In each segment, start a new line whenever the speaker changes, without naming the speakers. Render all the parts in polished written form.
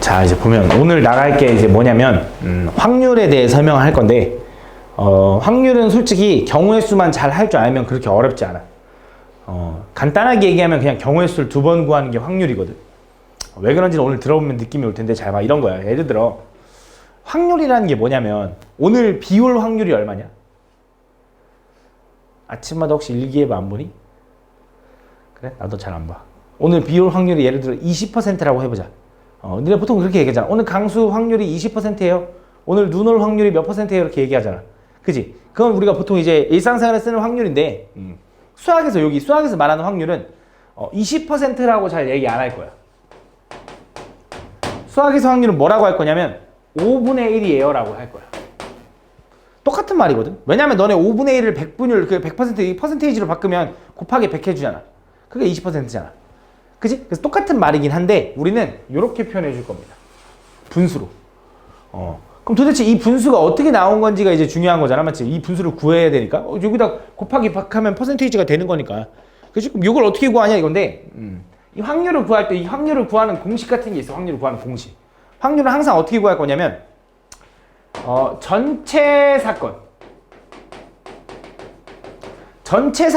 자, 이제 보면 오늘 나갈 게 이제 뭐냐면 확률에 대해 설명을 할 건데 확률은 솔직히 경우의 수만 잘 할 줄 알면 그렇게 어렵지 않아. 간단하게 얘기하면 그냥 경우의 수를 2번 구하는 게 확률이거든. 왜 그런지는 오늘 들어보면 느낌이 올 텐데 잘 봐. 이런 거야. 예를 들어 확률이라는 게 뭐냐면 오늘 비 올 확률이 얼마냐? 아침마다 혹시 일기예보 안 보니? 그래? 나도 잘 안 봐. 오늘 비 올 확률이 예를 들어 20%라고 해보자. 근데 보통 그렇게 얘기하잖아. 오늘 강수 확률이 20%예요. 오늘 눈 올 확률이 몇 %예요? 이렇게 얘기하잖아. 그지? 그건 우리가 보통 이제 일상생활에 쓰는 확률인데 수학에서 말하는 확률은 20%라고 잘 얘기 안 할 거야. 수학에서 확률은 뭐라고 할 거냐면 5분의 1이에요 라고 할 거야. 똑같은 말이거든. 왜냐면 너네 5분의 1을 100분율, 그 100% 퍼센테이지로 바꾸면 곱하기 100 해주잖아. 그게 20%잖아. 그치? 그래서 똑같은 말이긴 한데 우리는 이렇게 표현해 줄 겁니다. 분수로. 그럼 도대체 이 분수가 어떻게 나온 건지가 이제 중요한 거잖아. 맞지? 이 분수를 구해야 되니까. 여기다 곱하기 100 하면 퍼센테이지가 되는 거니까. 그치? 그럼 이걸 어떻게 구하냐 이건데 이 확률을 구할 때 이 확률을 구하는 공식 같은 게 있어. 확률을 구하는 공식. 확률은 항상 어떻게 구할 거냐면 전체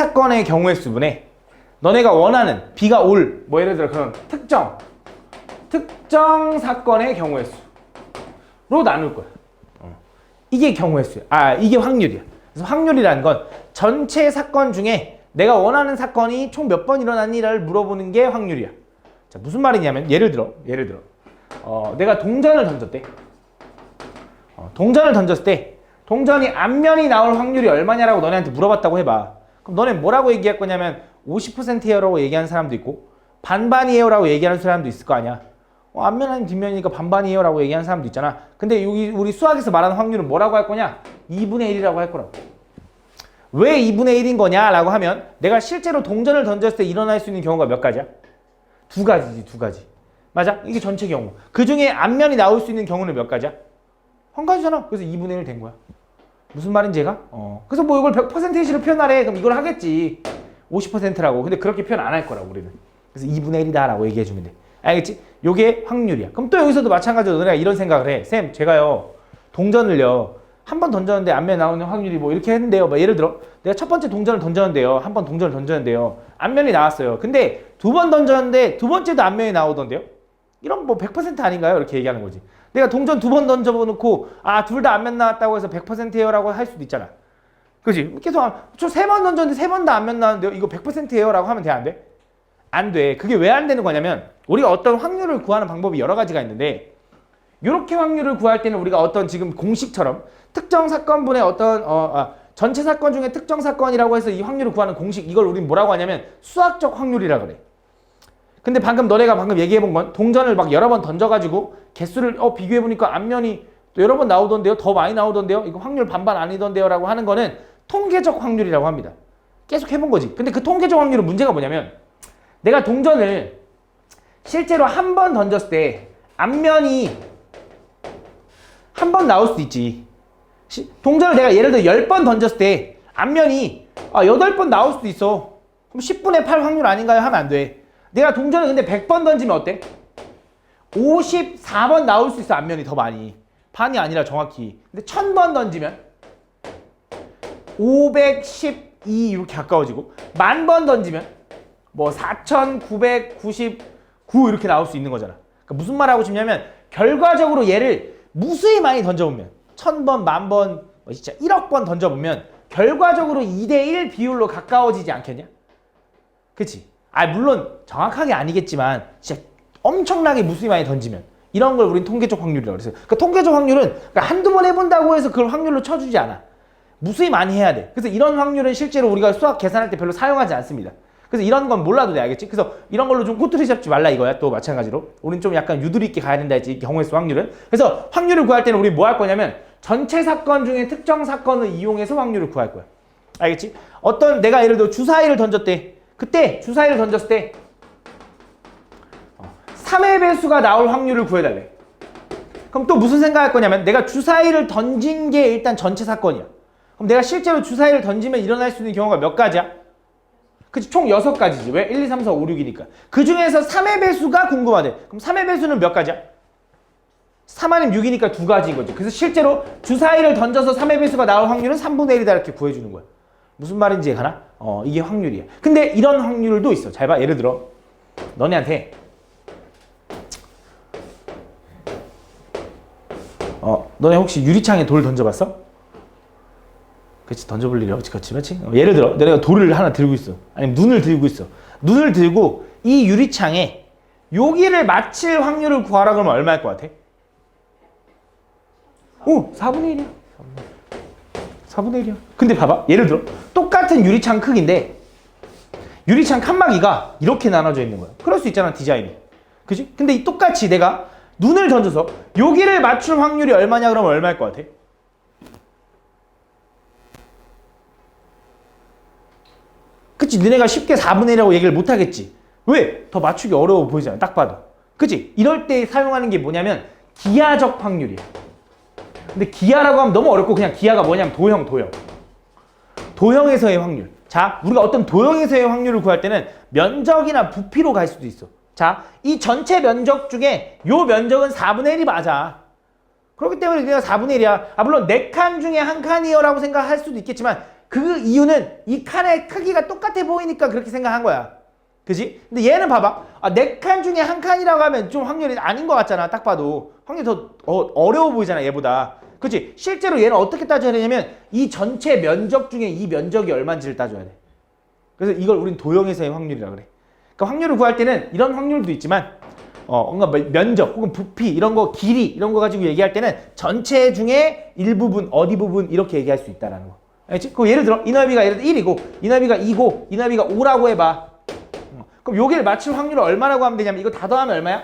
사건의 경우의 수분에 너네가 원하는 비가 올 뭐 예를 들어 그런 특정 사건의 경우의 수로 나눌 거야. 이게 경우의 수야. 이게 확률이야. 그래서 확률이라는 건 전체 사건 중에 내가 원하는 사건이 총 몇 번 일어났니를 물어보는 게 확률이야. 자, 무슨 말이냐면 예를 들어 내가 동전을 던졌대. 동전을 던졌을 때 동전이 앞면이 나올 확률이 얼마냐라고 너네한테 물어봤다고 해봐. 그럼 너네 뭐라고 얘기할 거냐면 50%예요 라고 얘기하는 사람도 있고 반반이에요 라고 얘기하는 사람도 있을 거 아니야. 앞면 아닌 뒷면이니까 반반이에요 라고 얘기하는 사람도 있잖아. 근데 여기 우리 수학에서 말하는 확률은 뭐라고 할 거냐? 2분의 1이라고 할 거라고. 왜 2분의 1인 거냐 라고 하면 내가 실제로 동전을 던졌을 때 일어날 수 있는 경우가 몇 가지야? 두 가지. 맞아? 이게 전체 경우. 그 중에 앞면이 나올 수 있는 경우는 몇 가지야? 한 가지잖아. 그래서 2분의 1 된 거야. 무슨 말인지 얘가? 그래서 뭐 이걸 100%로 표현하래. 그럼 이걸 하겠지. 50%라고. 근데 그렇게 표현 안 할 거라고 우리는. 그래서 2분의 1이다 라고 얘기해주면 돼. 알겠지? 요게 확률이야. 그럼 또 여기서도 마찬가지로 너네가 이런 생각을 해. 쌤, 제가요 동전을요 한 번 던졌는데 앞면에 나오는 확률이 뭐 이렇게 했는데요. 뭐 예를 들어 내가 첫 번째 동전을 던졌는데요. 한 번 동전을 던졌는데요. 앞면이 나왔어요. 근데 두 번 던졌는데 두 번째도 앞면이 나오던데요. 이런 뭐 100% 아닌가요? 이렇게 얘기하는 거지. 내가 동전 2번 던져놓고 둘 다 앞면 나왔다고 해서 100%예요 라고 할 수도 있잖아. 그지? 계속 저 3번 던졌는데 3번 다 앞면 나왔는데요. 이거 100%예요 라고 하면 돼? 안 돼? 안 돼. 그게 왜 안 되는 거냐면 우리가 어떤 확률을 구하는 방법이 여러 가지가 있는데 이렇게 확률을 구할 때는 우리가 어떤 지금 공식처럼 특정 사건분의 어떤 전체 사건 중에 특정 사건이라고 해서 이 확률을 구하는 공식 이걸 우린 뭐라고 하냐면 수학적 확률이라 그래. 근데 너네가 방금 얘기해본 건 동전을 막 여러 번 던져가지고 개수를 비교해보니까 앞면이 또 여러 번 나오던데요. 더 많이 나오던데요. 이거 확률 반반 아니던데요 라고 하는 거는 통계적 확률이라고 합니다. 계속 해본 거지. 근데 그 통계적 확률은 문제가 뭐냐면 내가 동전을 실제로 한 번 던졌을 때 앞면이 한 번 나올 수도 있지. 동전을 내가 예를 들어 10번 던졌을 때 앞면이 8번 나올 수도 있어. 그럼 10분의 8 확률 아닌가요? 하면 안 돼. 내가 동전을 근데 100번 던지면 어때? 54번 나올 수 있어. 앞면이 더 많이. 반이 아니라 정확히. 근데 1000번 던지면 512 이렇게 가까워지고 10,000번 던지면 뭐 4999 이렇게 나올 수 있는 거잖아. 그러니까 무슨 말 하고 싶냐면 결과적으로 얘를 무수히 많이 던져보면 1000번, 10,000번, 진짜 1억 번 던져보면 결과적으로 2대1 비율로 가까워지지 않겠냐? 그치? 물론 정확하게 아니겠지만 진짜 엄청나게 무수히 많이 던지면 이런 걸 우린 통계적 확률이라고 그래서 그 통계적 확률은 한두 번 해본다고 해서 그걸 확률로 쳐주지 않아. 무수히 많이 해야 돼. 그래서 이런 확률은 실제로 우리가 수학 계산할 때 별로 사용하지 않습니다. 그래서 이런 건 몰라도 돼. 알겠지? 그래서 이런 걸로 좀 꼬투리 잡지 말라 이거야. 또 마찬가지로 우린 좀 약간 유도리 있게 가야 된다 했지. 경우의 수 확률은. 그래서 확률을 구할 때는 우리 뭐 할 거냐면 전체 사건 중에 특정 사건을 이용해서 확률을 구할 거야. 알겠지? 내가 예를 들어 주사위를 던졌대. 그때 주사위를 던졌을 때 3의 배수가 나올 확률을 구해달래. 그럼 또 무슨 생각할 거냐면 내가 주사위를 던진 게 일단 전체 사건이야. 그럼 내가 실제로 주사위를 던지면 일어날 수 있는 경우가 몇 가지야? 그치? 총 6가지지. 왜? 1, 2, 3, 4, 5, 6이니까. 그 중에서 3의 배수가 궁금하대. 그럼 3의 배수는 몇 가지야? 3 아니면 6이니까 두 가지인 거지. 그래서 실제로 주사위를 던져서 3의 배수가 나올 확률은 3분의 1이다 이렇게 구해주는 거야. 무슨 말인지 가나? 이게 확률이야. 근데 이런 확률도 있어. 잘 봐. 예를 들어 너네한테 너네 혹시 유리창에 돌 던져봤어? 그렇지, 던져볼 일이 없지. 그렇지. 예를 들어 내가 돌을 하나 들고 있어. 아니면 눈을 들고 있어. 눈을 들고 이 유리창에 여기를 맞힐 확률을 구하라 그러면 얼마일 것 같아? 오, 4분의 1이야. 4분의 1이야. 근데 봐봐. 예를 들어 똑같은 유리창 크기인데 유리창 칸막이가 이렇게 나눠져 있는 거야. 그럴 수 있잖아, 디자인이. 그지? 근데 이 똑같이 내가 눈을 던져서 여기를 맞출 확률이 얼마냐 그러면 얼마일 것 같아? 그치? 너네가 쉽게 4분의 1이라고 얘기를 못 하겠지. 왜? 더 맞추기 어려워 보이잖아, 딱 봐도. 그치? 이럴 때 사용하는 게 뭐냐면 기하적 확률이야. 근데 기하라고 하면 너무 어렵고 그냥 기하가 뭐냐면 도형에서의 확률. 자, 우리가 어떤 도형에서의 확률을 구할 때는 면적이나 부피로 갈 수도 있어. 자, 이 전체 면적 중에 요 면적은 4분의 1이 맞아. 그렇기 때문에 내가 4분의 1이야. 물론 4칸 중에 한 칸이요 라고 생각할 수도 있겠지만 그 이유는 이 칸의 크기가 똑같아 보이니까 그렇게 생각한 거야. 그지? 근데 얘는 봐봐. 4칸 중에 한 칸이라고 하면 좀 확률이 아닌 것 같잖아. 딱 봐도. 확률이 더 어려워 보이잖아, 얘보다. 그치? 실제로 얘는 어떻게 따져야 되냐면 이 전체 면적 중에 이 면적이 얼마인지를 따져야 돼. 그래서 이걸 우린 도형에서의 확률이라 그래. 그러니까 확률을 구할 때는 이런 확률도 있지만 뭔가 면적 혹은 부피 이런 거 길이 이런 거 가지고 얘기할 때는 전체 중에 일부분 어디 부분 이렇게 얘기할 수 있다라는 거. 알겠지? 그 예를 들어 이 넓이가 예를 들어 1이고 이 넓이가 2고 이 넓이가 5라고 해봐. 그럼 여기를 맞출 확률을 얼마라고 하면 되냐면 이거 다 더하면 얼마야?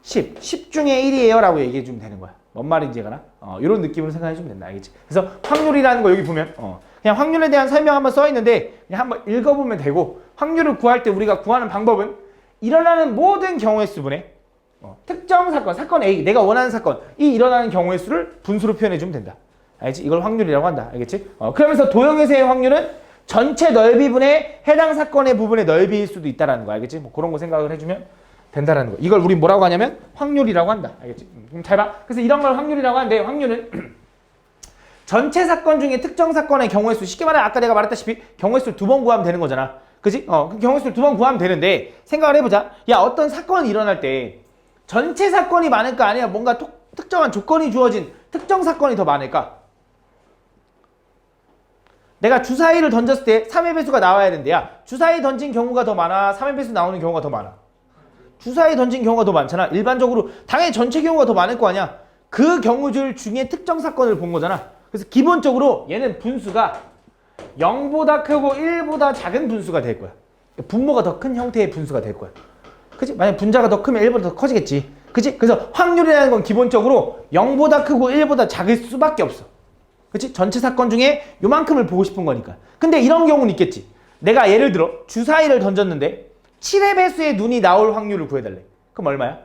10 중에 1이에요 라고 얘기해 주면 되는 거야. 뭔 말인지 가나? 이런 느낌으로 생각해 주면 된다. 알겠지? 그래서 확률이라는 거 여기 보면 그냥 확률에 대한 설명 한번 써 있는데 그냥 한번 읽어보면 되고, 확률을 구할 때 우리가 구하는 방법은 일어나는 모든 경우의 수분에 특정 사건 A, 내가 원하는 사건 이 일어나는 경우의 수를 분수로 표현해 주면 된다. 알겠지? 이걸 확률이라고 한다. 알겠지? 그러면서 도형에서의 확률은 전체 넓이분의 해당 사건의 부분의 넓이일 수도 있다라는 거. 알겠지? 뭐 그런 거 생각을 해주면 된다라는 거. 이걸 우리 뭐라고 하냐면 확률이라고 한다. 알겠지? 잘 봐. 그래서 이런 걸 확률이라고 하는데, 확률은 전체 사건 중에 특정 사건의 경우의 수, 쉽게 말해 아까 내가 말했다시피 경우의 수를 2번 구하면 되는 거잖아. 그치? 그 경우의 수를 2번 구하면 되는데, 생각을 해보자. 야, 어떤 사건이 일어날 때 전체 사건이 많을까 아니면 뭔가 특정한 조건이 주어진 특정 사건이 더 많을까? 내가 주사위를 던졌을 때 3의 배수가 나와야 되는데, 야, 주사위 던진 경우가 더 많아? 3의 배수 나오는 경우가 더 많아? 주사위 던진 경우가 더 많잖아. 일반적으로 당연히 전체 경우가 더 많을 거 아니야. 그 경우들 중에 특정 사건을 본 거잖아. 그래서 기본적으로 얘는 분수가 0보다 크고 1보다 작은 분수가 될 거야. 분모가 더 큰 형태의 분수가 될 거야. 그치? 만약 분자가 더 크면 1보다 더 커지겠지. 그치? 그래서 확률이라는 건 기본적으로 0보다 크고 1보다 작을 수밖에 없어. 그치? 전체 사건 중에 요만큼을 보고 싶은 거니까. 근데 이런 경우는 있겠지. 내가 예를 들어 주사위를 던졌는데 7의 배수의 눈이 나올 확률을 구해달래. 그럼 얼마야?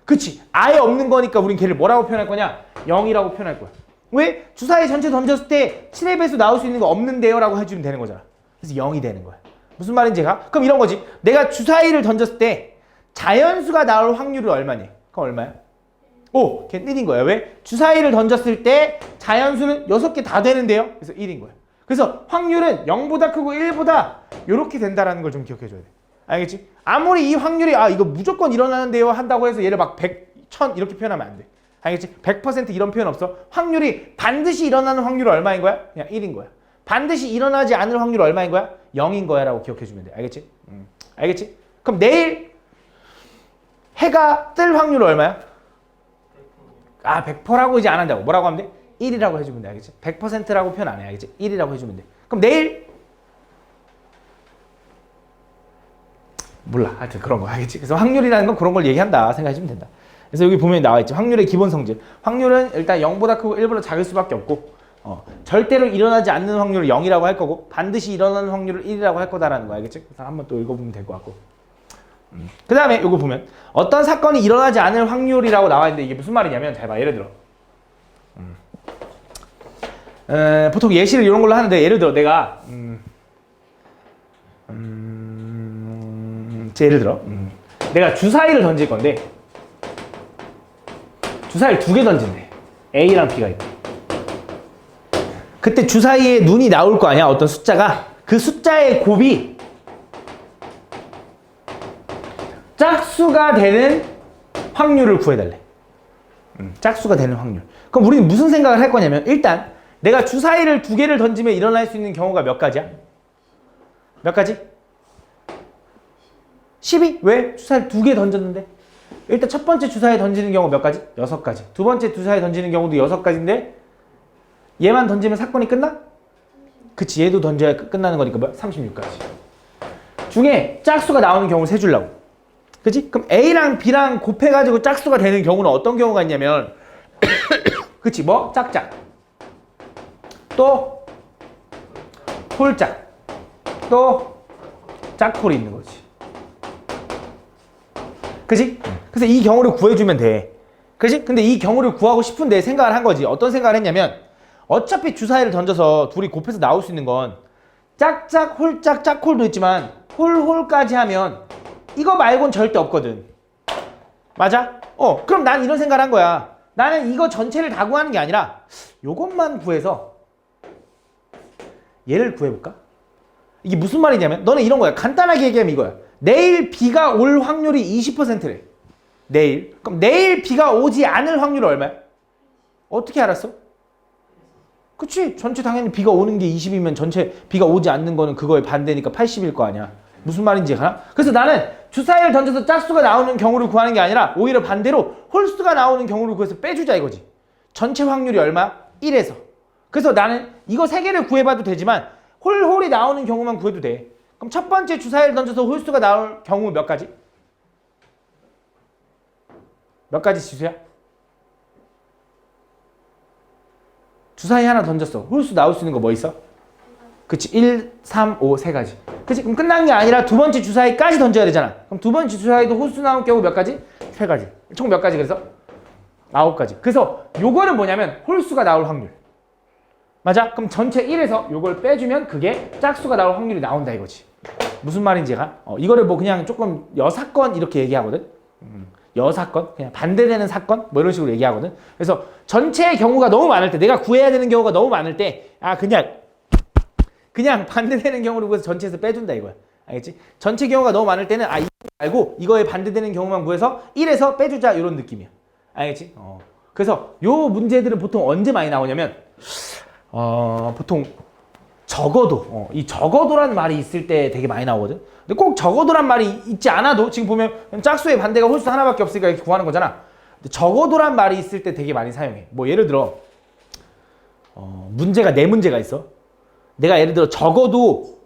그치? 아예 없는 거니까 우린 걔를 뭐라고 표현할 거냐? 0이라고 표현할 거야. 왜? 주사위 전체 던졌을 때 7의 배수 나올 수 있는 거 없는데요? 라고 해주면 되는 거잖아. 그래서 0이 되는 거야. 무슨 말인지 가? 그럼 이런 거지. 내가 주사위를 던졌을 때 자연수가 나올 확률은 얼마니? 그럼 얼마야? 오! 걔 1인 거야. 왜? 주사위를 던졌을 때 자연수는 6개 다 되는데요? 그래서 1인 거야. 그래서 확률은 0보다 크고 1보다 이렇게 된다라는 걸 좀 기억해 줘야 돼. 알겠지? 아무리 이 확률이 이거 무조건 일어나는데요 한다고 해서 얘를 막 100, 1000 이렇게 표현하면 안 돼. 알겠지? 100% 이런 표현 없어. 확률이 반드시 일어나는 확률은 얼마인 거야? 그냥 1인 거야. 반드시 일어나지 않을 확률은 얼마인 거야? 0인 거야 라고 기억해 주면 돼. 알겠지? 알겠지? 그럼 내일 해가 뜰 확률은 얼마야? 100%라고 이제 안 한다고. 뭐라고 하면 돼? 1이라고 해주면 돼. 알겠지? 100%라고 표현 안 해. 알겠지? 1이라고 해주면 돼. 그럼 내일 몰라. 하여튼 그런 거. 알겠지? 그래서 확률이라는 건 그런 걸 얘기한다 생각해주면 된다. 그래서 여기 보면 나와 있지. 확률의 기본 성질. 확률은 일단 0보다 크고 1보다 작을 수밖에 없고, 절대로 일어나지 않는 확률을 0이라고 할 거고, 반드시 일어나는 확률을 1이라고 할 거다라는 거. 알겠지? 그래서 한번 또 읽어보면 될 것 같고. 그 다음에 이거 보면 어떤 사건이 일어나지 않을 확률이라고 나와 있는데 이게 무슨 말이냐면, 잘 봐. 예를 들어 보통 예시를 이런 걸로 하는데, 예를 들어 내가 예를 들어 내가 주사위를 던질 건데, 주사위를 2개 던진대. A랑 B가 있고. 그때 주사위에 눈이 나올 거 아니야? 어떤 숫자가. 그 숫자의 곱이 짝수가 되는 확률을 구해달래. 짝수가 되는 확률. 그럼 우리는 무슨 생각을 할 거냐면 일단 내가 주사위를 2개를 던지면 일어날 수 있는 경우가 몇 가지야? 몇 가지? 12? 왜? 주사위를 2개 던졌는데? 일단 첫 번째 주사위 던지는 경우 몇 가지? 6가지. 두 번째 주사위 던지는 경우도 6가지인데 얘만 던지면 사건이 끝나? 그치, 얘도 던져야 끝나는 거니까 뭐야? 36가지. 중에 짝수가 나오는 경우를 세주려고. 그치? 그럼 A랑 B랑 곱해가지고 짝수가 되는 경우는 어떤 경우가 있냐면 그치, 뭐? 짝짝. 또 홀짝. 또 짝홀이 있는 거지. 그치? 그래서 이 경우를 구해주면 돼. 그치? 근데 이 경우를 구하고 싶은데 생각을 한 거지. 어떤 생각을 했냐면 어차피 주사위를 던져서 둘이 곱해서 나올 수 있는 건 짝짝, 홀짝, 짝홀도 있지만 홀홀까지 하면 이거 말고는 절대 없거든. 맞아? 그럼 난 이런 생각을 한 거야. 나는 이거 전체를 다 구하는 게 아니라 요것만 구해서 얘를 구해볼까? 이게 무슨 말이냐면 너는 이런 거야. 간단하게 얘기하면 이거야. 내일 비가 올 확률이 20%래. 내일. 그럼 내일 비가 오지 않을 확률은 얼마야? 어떻게 알았어? 그치? 전체 당연히 비가 오는 게 20이면 전체 비가 오지 않는 거는 그거에 반대니까 80일 거 아니야. 무슨 말인지 가나? 그래서 나는 주사위를 던져서 짝수가 나오는 경우를 구하는 게 아니라 오히려 반대로 홀수가 나오는 경우를 구해서 빼주자 이거지. 전체 확률이 얼마? 1에서. 그래서 나는 이거 3개를 구해봐도 되지만 홀홀이 나오는 경우만 구해도 돼. 그럼 첫 번째 주사위를 던져서 홀수가 나올 경우 몇 가지? 몇 가지 지수야? 주사위 하나 던졌어. 홀수 나올 수 있는 거 뭐 있어? 그치, 1, 3, 5, 3가지. 그치? 그럼 끝난 게 아니라 두 번째 주사위까지 던져야 되잖아. 그럼 두 번째 주사위도 홀수 나올 경우 몇 가지? 3가지. 총 몇 가지 그래서? 9가지. 그래서 요거는 뭐냐면 홀수가 나올 확률. 맞아? 그럼 전체 1에서 요걸 빼주면 그게 짝수가 나올 확률이 나온다 이거지. 무슨 말인지가? 이거를 뭐 그냥 조금 여사건 이렇게 얘기하거든. 여사건? 그냥 반대되는 사건? 뭐 이런 식으로 얘기하거든. 그래서 전체의 경우가 너무 많을 때, 내가 구해야 되는 경우가 너무 많을 때, 그냥 반대되는 경우를 구해서 전체에서 빼준다 이거야. 알겠지? 전체 경우가 너무 많을 때는 이거 말고 이거에 반대되는 경우만 구해서 1에서 빼주자 이런 느낌이야. 알겠지? 그래서 요 문제들은 보통 언제 많이 나오냐면 보통 적어도 이 적어도란 말이 있을 때 되게 많이 나오거든. 근데 꼭 적어도란 말이 있지 않아도 지금 보면 짝수의 반대가 홀수 하나밖에 없으니까 이렇게 구하는 거잖아. 근데 적어도란 말이 있을 때 되게 많이 사용해. 뭐 예를 들어 문제가 4문제가 있어. 내가 예를 들어 적어도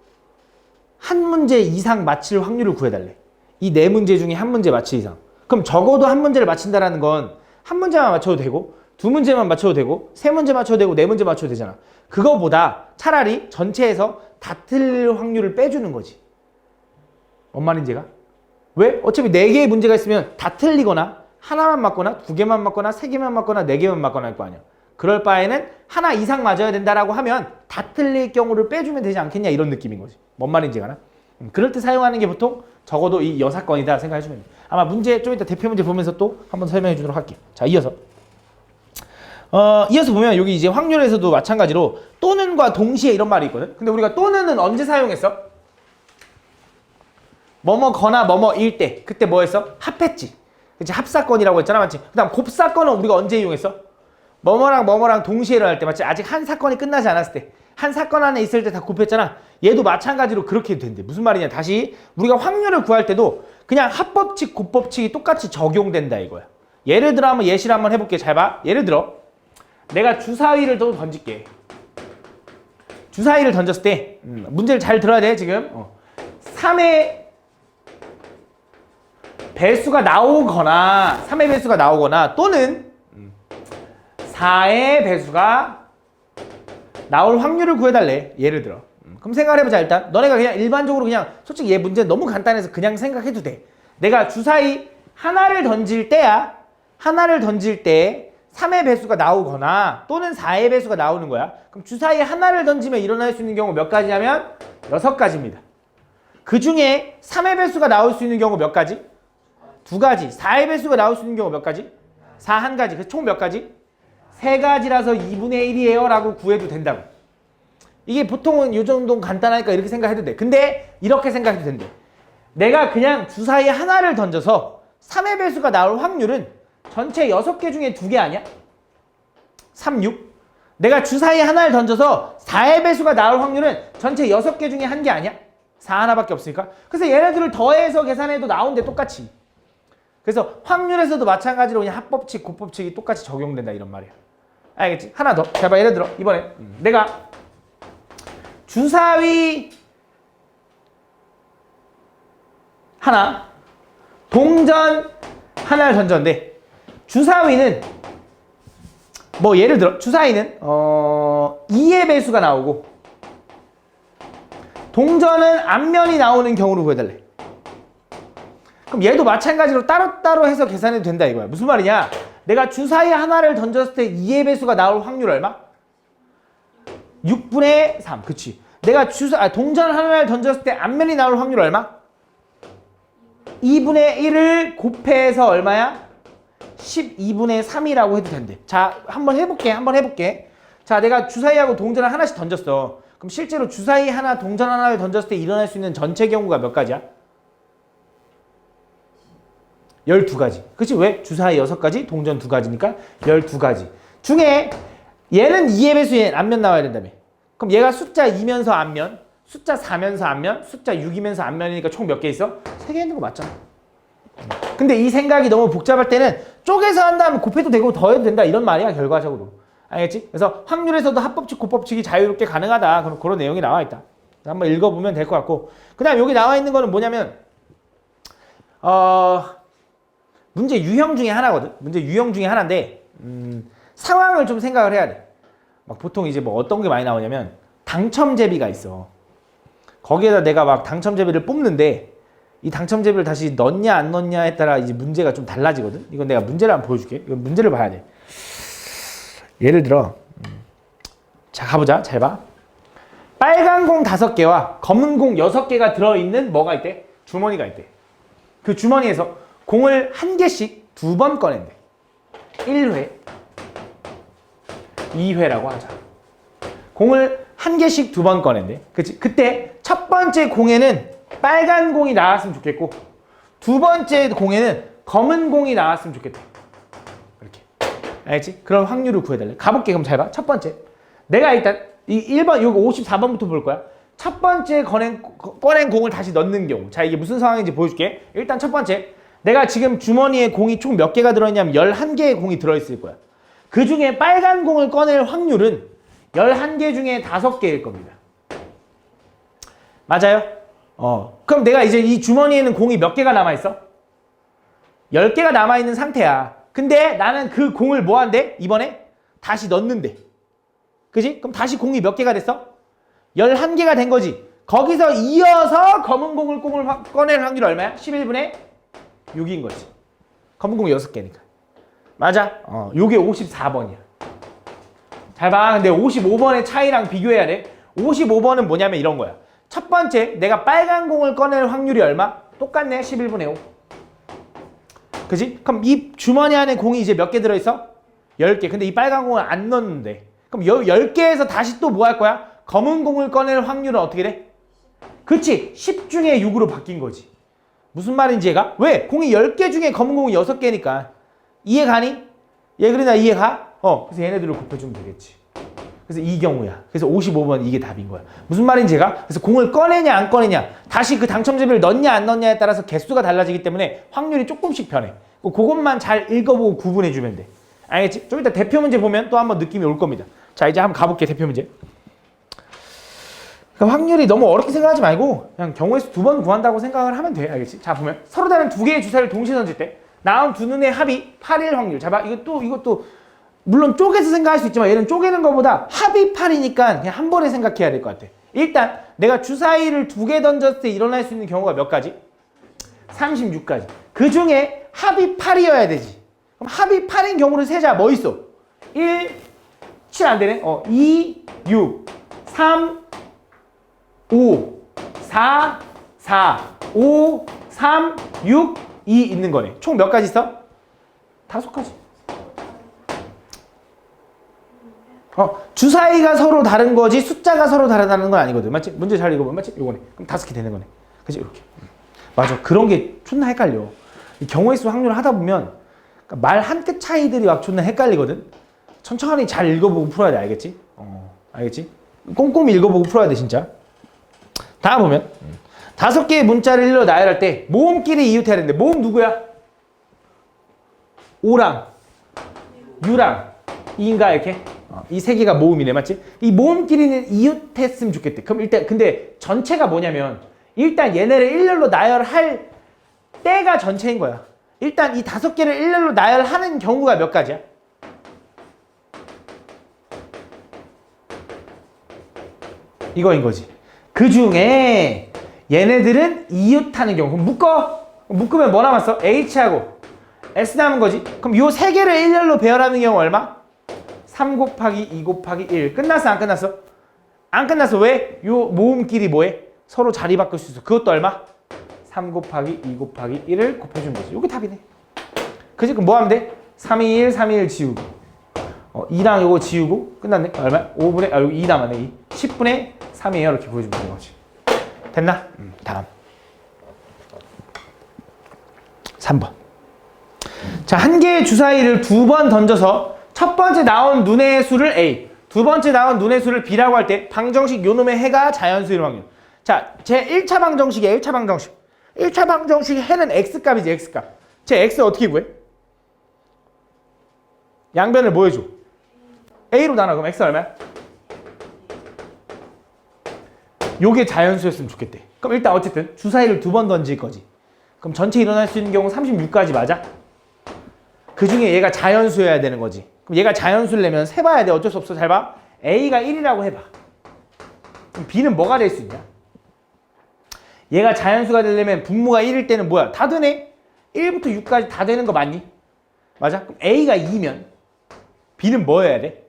한 문제 이상 맞힐 확률을 구해달래. 이 4문제 중에 한 문제 맞힐 이상. 그럼 적어도 한 문제를 맞힌다라는 건 한 문제만 맞춰도 되고 2문제만 맞춰도 되고 3문제 맞춰도 되고 4문제 맞춰도 되잖아. 그거보다 차라리 전체에서 다 틀릴 확률을 빼주는 거지. 뭔 말인지가? 왜? 어차피 4개의 문제가 있으면 다 틀리거나 하나만 맞거나 2개만 맞거나 3개만 맞거나 4개만 맞거나 할 거 아니야. 그럴 바에는 하나 이상 맞아야 된다라고 하면 다 틀릴 경우를 빼주면 되지 않겠냐 이런 느낌인 거지. 뭔 말인지가 나? 그럴 때 사용하는 게 보통 적어도 이 여사건이다 생각해주면 돼. 아마 문제 좀 이따 대표 문제 보면서 또 한번 설명해 주도록 할게요. 자, 이어서 보면 여기 이제 확률에서도 마찬가지로 또는과 동시에 이런 말이 있거든. 근데 우리가 또는은 언제 사용했어? 뭐뭐거나 뭐뭐일 때. 그때 뭐 했어? 합했지. 그치? 합사건이라고 했잖아. 맞지? 그 다음 곱사건은 우리가 언제 이용했어? 뭐뭐랑 뭐뭐랑 동시에 일어날 때. 맞지? 아직 한 사건이 끝나지 않았을 때. 한 사건 안에 있을 때 다 곱했잖아. 얘도 마찬가지로 그렇게 된대. 무슨 말이냐? 다시 우리가 확률을 구할 때도 그냥 합법칙, 곱법칙이 똑같이 적용된다 이거야. 예를 들어 한번 예시를 한번 해볼게. 잘 봐. 예를 들어 내가 주사위를 또 던질게. 주사위를 던졌을 때 문제를 잘 들어야 돼 지금. 3의 배수가 나오거나 3의 배수가 나오거나 또는 4의 배수가 나올 확률을 구해달래. 예를 들어. 그럼 생각해보자. 일단 너네가 그냥 일반적으로 그냥 솔직히 얘 문제 너무 간단해서 그냥 생각해도 돼. 내가 주사위 하나를 던질 때야. 하나를 던질 때 3의 배수가 나오거나 또는 4의 배수가 나오는 거야. 그럼 주사위 하나를 던지면 일어날 수 있는 경우 몇 가지냐면 6가지입니다. 그 중에 3의 배수가 나올 수 있는 경우 몇 가지? 2가지. 4의 배수가 나올 수 있는 경우 몇 가지? 4 한 가지. 그래서 총 몇 가지? 3가지라서 2분의 1이에요 라고 구해도 된다고. 이게 보통은 이 정도는 간단하니까 이렇게 생각해도 돼. 근데 이렇게 생각해도 된대. 내가 그냥 주사위 하나를 던져서 3의 배수가 나올 확률은 전체 6개 중에 2개 아니야? 3, 6. 내가 주사위 하나를 던져서 4의 배수가 나올 확률은 전체 6개 중에 1개 아니야? 4 하나밖에 없으니까. 그래서 얘네들을 더해서 계산해도 나오는데 똑같이. 그래서 확률에서도 마찬가지로 그냥 합법칙, 곱법칙이 똑같이 적용된다 이런 말이야. 알겠지? 하나 더. 자, 봐, 예를 들어 이번에 내가 주사위 하나, 동전 하나를 던졌는데 주사위는 뭐 예를 들어 주사위는 2의 배수가 나오고 동전은 앞면이 나오는 경우로 구해달래. 그럼 얘도 마찬가지로 따로따로 해서 계산해도 된다 이거야. 무슨 말이냐? 내가 주사위 하나를 던졌을 때 2의 배수가 나올 확률 얼마? 6분의 3. 그치? 내가 동전 하나를 던졌을 때 앞면이 나올 확률 얼마? 2분의 1을 곱해서 얼마야? 12분의 3이라고 해도 된대. 자, 한번 해볼게. 자, 내가 주사위하고 동전을 하나씩 던졌어. 그럼 실제로 주사위 하나, 동전 하나를 던졌을 때 일어날 수 있는 전체 경우가 몇 가지야? 12가지. 그치? 왜? 주사위 6가지, 동전 2가지니까 12가지. 중에 얘는 2의 배수에 앞면 나와야 된다며. 그럼 얘가 숫자 2면서 앞면, 숫자 4면서 앞면, 숫자 6이면서 앞면이니까 총 몇 개 있어? 3개 있는 거 맞잖아. 근데 이 생각이 너무 복잡할 때는 쪼개서 한다면 곱해도 되고 더해도 된다 이런 말이야 결과적으로. 알겠지? 그래서 확률에서도 합법칙, 곱법칙이 자유롭게 가능하다. 그럼 그런 내용이 나와 있다. 한번 읽어보면 될 것 같고. 그 다음 여기 나와 있는 거는 뭐냐면 문제 유형 중에 하나거든. 문제 유형 중에 하나인데 상황을 좀 생각을 해야 돼. 막 보통 이제 뭐 어떤 게 많이 나오냐면 당첨제비가 있어. 거기에다 내가 막 당첨제비를 뽑는데 이 당첨제비를 다시 넣냐 안 넣냐에 따라 이제 문제가 좀 달라지거든. 이건 내가 문제를 한번 보여줄게. 이건 문제를 봐야 돼. 예를 들어 자 가보자. 잘 봐. 빨간 공 5개와 검은 공 6개가 들어있는 뭐가 있대? 주머니가 있대. 그 주머니에서 공을 한 개씩 2번 꺼낸대. 1회 2회라고 하자. 공을 한 개씩 2번 꺼낸대. 그치? 그때 첫 번째 공에는 빨간 공이 나왔으면 좋겠고 두 번째 공에는 검은 공이 나왔으면 좋겠다. 이렇게. 알겠지? 그런 확률을 구해달래. 가볼게. 그럼 잘 봐. 첫 번째. 내가 일단 이 1번, 여기 54번부터 볼 거야. 첫 번째 꺼낸 공을 다시 넣는 경우. 자, 이게 무슨 상황인지 보여줄게. 일단 첫 번째. 내가 지금 주머니에 공이 총 몇 개가 들어있냐면 11개의 공이 들어있을 거야. 그 중에 빨간 공을 꺼낼 확률은 11개 중에 5개일 겁니다. 맞아요? 그럼 내가 이제 이 주머니에는 공이 몇 개가 남아있어? 10개가 남아있는 상태야. 근데 나는 그 공을 뭐 한대? 이번에 다시 넣는데. 그지? 그럼 다시 공이 몇 개가 됐어? 11개가 된 거지. 거기서 이어서 검은 공을 꺼낼 확률이 얼마야? 11분의 6인 거지. 검은 공이 6개니까. 맞아? 요게 54번이야. 잘 봐. 근데 55번의 차이랑 비교해야 돼. 55번은 뭐냐면 이런 거야. 첫 번째, 내가 빨간 공을 꺼낼 확률이 얼마? 똑같네. 11분의 5. 그지? 그럼 이 주머니 안에 공이 이제 몇 개 들어있어? 10개. 근데 이 빨간 공을 안 넣었는데. 그럼 10개에서 다시 또 뭐 할 거야? 검은 공을 꺼낼 확률은 어떻게 돼? 그치? 10 중에 6으로 바뀐 거지. 무슨 말인지 얘가? 왜? 공이 10개 중에 검은 공이 6개니까. 이해 가니? 얘 그러나 이해 가? 그래서 얘네들을 곱해주면 되겠지. 그래서 이 경우야. 그래서 55번 이게 답인 거야. 무슨 말인지 얘가? 그래서 공을 꺼내냐 안 꺼내냐 다시 그 당첨제비를 넣냐 안 넣냐에 따라서 개수가 달라지기 때문에 확률이 조금씩 변해. 그것만 잘 읽어보고 구분해주면 돼. 알겠지? 좀 이따 대표 문제 보면 또 한번 느낌이 올 겁니다. 자, 이제 한번 가볼게. 대표 문제. 그러니까 확률이 너무 어렵게 생각하지 말고 그냥 경우의 수 2번 구한다고 생각을 하면 돼. 알겠지? 자, 보면 서로 다른 2개의 주사를 동시에 던질 때 나온 두 눈의 합이 8일 확률. 자, 봐. 이것도 물론 쪼개서 생각할 수 있지만 얘는 쪼개는 것보다 합이 8이니까 그냥 한 번에 생각해야 될 것 같아. 일단 내가 주사위를 2개 던졌을 때 일어날 수 있는 경우가 몇 가지? 36가지. 그 중에 합이 8이어야 되지. 그럼 합이 8인 경우를 세자. 뭐 있어? 1, 7 안 되네. 2, 6, 3, 5, 4, 5, 3, 6, 2 있는 거네. 총 몇 가지 있어? 5가지. 주사위가 서로 다른 거지 숫자가 서로 다르다는 건 아니거든. 맞지? 문제 잘 읽어보면 맞지? 요거네. 그럼 5개 되는 거네. 그치? 이렇게. 맞아. 그런 게 존나 헷갈려. 이 경우의 수 확률을 하다 보면 그러니까 말 한 끗 차이들이 막 존나 헷갈리거든. 천천히 잘 읽어보고 풀어야 돼. 알겠지? 알겠지? 꼼꼼히 읽어보고 풀어야 돼 진짜. 다음 보면 5개의 문자를 일러 나열할 때 모음끼리 이웃해야 되는데 모음 누구야? 오랑 유랑 이인가 이렇게? 이 세 개가 모음이네. 맞지? 이 모음끼리는 이웃했으면 좋겠대. 그럼 일단 근데 전체가 뭐냐면 일단 얘네를 일렬로 나열할 때가 전체인 거야. 일단 이 5개를 일렬로 나열하는 경우가 몇 가지야? 이거인 거지. 그 중에 얘네들은 이웃하는 경우. 그럼 묶으면 뭐 남았어? H하고 S 남은 거지. 그럼 요 3개를 일렬로 배열하는 경우 얼마? 3 곱하기 2 곱하기 1. 끝났어? 안 끝났어? 안 끝났어. 왜? 요 모음끼리 뭐해? 서로 자리 바꿀 수 있어. 그것도 얼마? 3 곱하기 2 곱하기 1을 곱해주면 되지. 요게 답이네. 그지? 그럼 뭐 하면 돼? 3이 1, 3이 1 지우고 2랑 요거 지우고 끝났네. 얼마? 5분의 여기 2 남았네. 2. 10분의 3이에요. 이렇게 보여주면 되는 거지. 됐나? 다음 3번. 자, 한 개의 주사위를 2번 던져서 첫 번째 나온 눈의 수를 A, 두 번째 나온 눈의 수를 B라고 할 때 방정식 요놈의 해가 자연수일 확률. 자, 제 1차 방정식이야. 1차 방정식. 1차 방정식 해는 X값이지. X값. 제 X 어떻게 구해? 양변을 뭐 해줘? A로 나눠. 그럼 X 얼마야? 요게 자연수였으면 좋겠대. 그럼 일단 어쨌든 주사위를 2번 던질 거지. 그럼 전체 일어날 수 있는 경우 36까지 맞아? 그 중에 얘가 자연수여야 되는 거지. 그럼 얘가 자연수를 내면 세봐야 돼. 어쩔 수 없어. 잘 봐. A가 1이라고 해봐. 그럼 B는 뭐가 될 수 있냐? 얘가 자연수가 되려면 분모가 1일 때는 뭐야? 다 되네? 1부터 6까지 다 되는 거 맞니? 맞아? 그럼 A가 2면 B는 뭐여야 돼?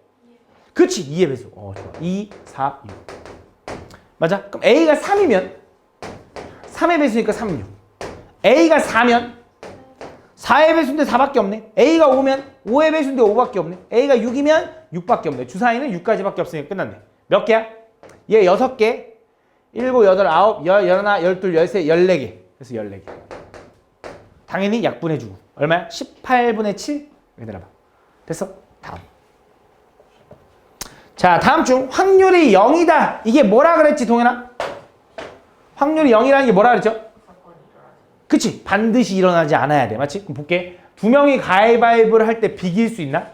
그렇지. 2의 배수. 좋아. 2, 4, 6. 맞아? 그럼 A가 3이면 3의 배수니까 3, 6. A가 4면 4의 배수인데 4밖에 없네. A가 5면 5의 배수인데 5밖에 없네. A가 6이면 6밖에 없네. 주사위는 6까지밖에 없으니까 끝났네. 몇 개야? 얘 6개, 7, 8, 9, 10, 11, 12, 13, 14개. 그래서 14개. 당연히 약분해주고. 얼마야? 18분의 7? 얘들아 봐. 됐어? 다음. 자, 다음 중 확률이 0이다. 이게 뭐라 그랬지, 동현아? 확률이 0이라는 게 뭐라 그랬죠? 그치? 반드시 일어나지 않아야 돼. 맞지? 그럼 볼게. 2명이 가위바위보를 할 때 비길 수 있나?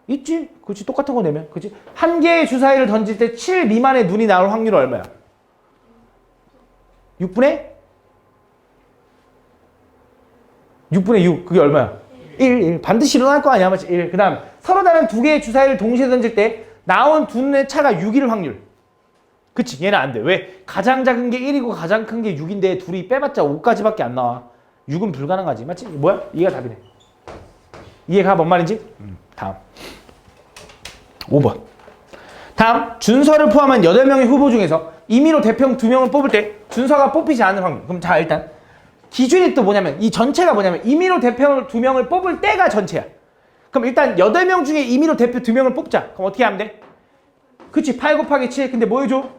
있지? 그치? 똑같은 거 내면. 그치? 한 개의 주사위를 던질 때 7 미만의 눈이 나올 확률은 얼마야? 6분의 6. 그게 얼마야? 1. 반드시 일어날 거 아니야? 맞지? 1. 그 다음 서로 다른 2개의 주사위를 동시에 던질 때 나온 두 눈의 차가 6일 확률. 그치? 얘는 안 돼. 왜? 가장 작은 게 1이고 가장 큰 게 6인데 둘이 빼봤자 5까지밖에 안 나와. 6은 불가능하지. 맞지? 뭐야? 이해가 답이네. 이해가 뭔 말인지? 다음. 5번. 다음. 준서를 포함한 8명의 후보 중에서 임의로 대표 2명을 뽑을 때 준서가 뽑히지 않는 확률. 그럼 자, 일단 기준이 또 뭐냐면 이 전체가 뭐냐면 임의로 대표 2명을 뽑을 때가 전체야. 그럼 일단 8명 중에 임의로 대표 2명을 뽑자. 그럼 어떻게 하면 돼? 그치? 8 곱하기 7. 근데 뭐 해줘?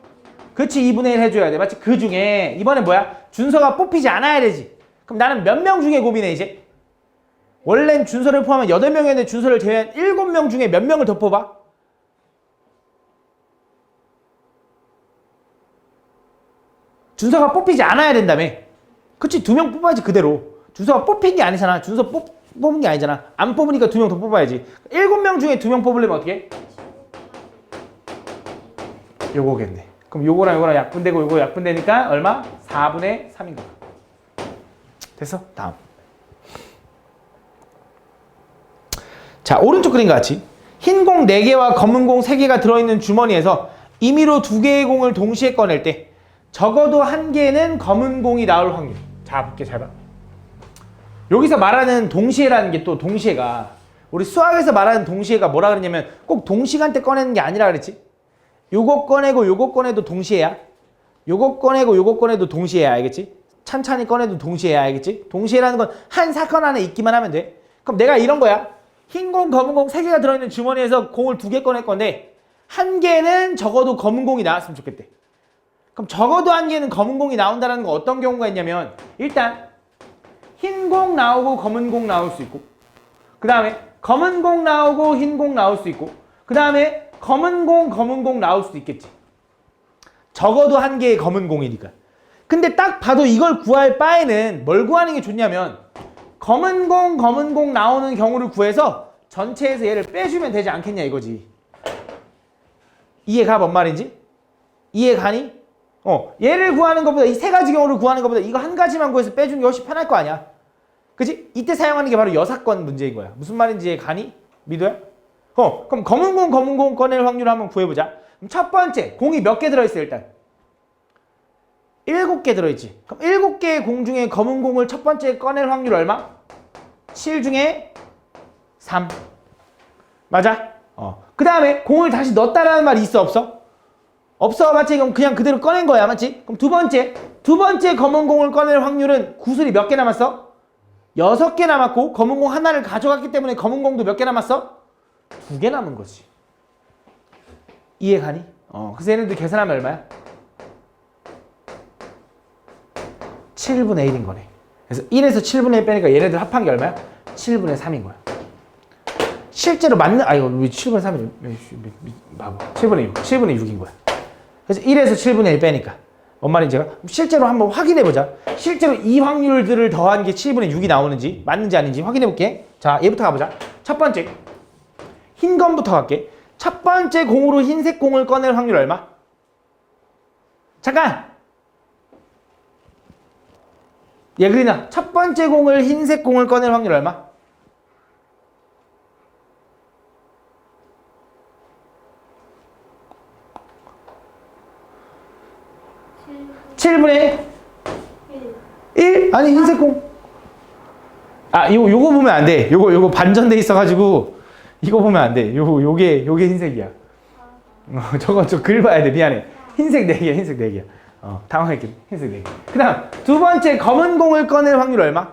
그치? 2분의 1 해줘야 돼. 맞지? 그 중에 이번엔 뭐야? 준서가 뽑히지 않아야 되지. 그럼 나는 몇 명 중에 고민해 이제? 원래는 준서를 포함한 8명이었는데 준서를 제외한 7명 중에 몇 명을 더 뽑아? 준서가 뽑히지 않아야 된다며. 그치? 2명 뽑아야지 그대로. 준서가 뽑힌 게 아니잖아. 준서 뽑은 게 아니잖아. 안 뽑으니까 2명 더 뽑아야지. 7명 중에 2명 뽑으려면 어떻게 해? 요거겠네. 그럼 요거랑 약분되고 요거 약분되니까 얼마? 4분의 3인 거야. 됐어? 다음. 자, 오른쪽 그림과 같이 흰 공 4개와 검은 공 3개가 들어있는 주머니에서 임의로 2개의 공을 동시에 꺼낼 때 적어도 1개는 검은 공이 나올 확률. 자, 볼게. 잘 봐. 여기서 말하는 동시에라는 게 또 동시에가 우리 수학에서 말하는 동시에가 뭐라 그러냐면 꼭 동시간대 꺼내는 게 아니라 그랬지? 요거 꺼내고 요거 꺼내도 동시에야. 요거 꺼내고 요거 꺼내도 동시에야. 알겠지? 찬찬히 꺼내도 동시에야. 알겠지? 동시에라는 건 한 사건 안에 있기만 하면 돼. 그럼 내가 이런 거야. 흰 공, 검은 공 3개가 들어있는 주머니에서 공을 2개 꺼낼 건데 한 개는 적어도 검은 공이 나왔으면 좋겠대. 그럼 적어도 한 개는 검은 공이 나온다는 건 어떤 경우가 있냐면 일단 흰 공 나오고 검은 공 나올 수 있고 그 다음에 검은 공 나오고 흰 공 나올 수 있고 그 다음에 검은 공 나올 수도 있겠지. 적어도 한 개의 검은 공이니까. 근데 딱 봐도 이걸 구할 바에는 뭘 구하는 게 좋냐면 검은 공 나오는 경우를 구해서 전체에서 얘를 빼주면 되지 않겠냐 이거지. 이해가 뭔 말인지? 이해가니? 얘를 구하는 것보다 이 3가지 경우를 구하는 것보다 이거 한 가지만 구해서 빼주는 게 훨씬 편할 거 아니야. 그치? 이때 사용하는 게 바로 여사건 문제인 거야. 무슨 말인지 이해가니? 미도야? 그럼 검은 공 꺼낼 확률을 한번 구해보자. 그럼 첫 번째, 공이 몇 개 들어있어 일단? 7개 들어있지. 그럼 7개의 공 중에 검은 공을 첫 번째 꺼낼 확률 얼마? 7 중에 3. 맞아? 그 다음에 공을 다시 넣었다라는 말이 있어 없어? 없어 맞지? 그럼 그냥 그대로 꺼낸 거야 맞지? 그럼 두 번째 검은 공을 꺼낼 확률은 구슬이 몇 개 남았어? 6개 남았고 검은 공 하나를 가져갔기 때문에 검은 공도 몇 개 남았어? 2개 남은 거지. 이해가니? 그래서 얘네들 계산하면 얼마야? 7분의 1인 거네. 그래서 1에서 7분의 1 빼니까 얘네들 합한 게 얼마야? 7분의 3인 거야. 실제로 맞는, 이거 왜 7분의 3이지? 바보. 7분의 6인 거야. 그래서 1에서 7분의 1 빼니까. 뭔 말인지 제가? 실제로 한번 확인해보자. 실제로 이 확률들을 더한 게 7분의 6이 나오는지, 맞는지 아닌지 확인해볼게. 자, 얘부터 가보자. 첫 번째. 흰 검부터 갈게. 첫 번째 공으로 흰색 공을 꺼낼 확률 얼마? 잠깐! 예그리나, 첫 번째 공을 흰색 공을 꺼낼 확률 얼마? 7분의 1? 아니 흰색 공. 요거 보면 안 돼. 요거 반전돼 있어가지고 이거 보면 안 돼. 요게 흰색이야. 저거 글 봐야 돼. 미안해. 흰색 4개야. 흰색 4개야. 당황했겠네. 흰색 4개. 그 다음 두 번째 검은 공을 꺼낼 확률 얼마?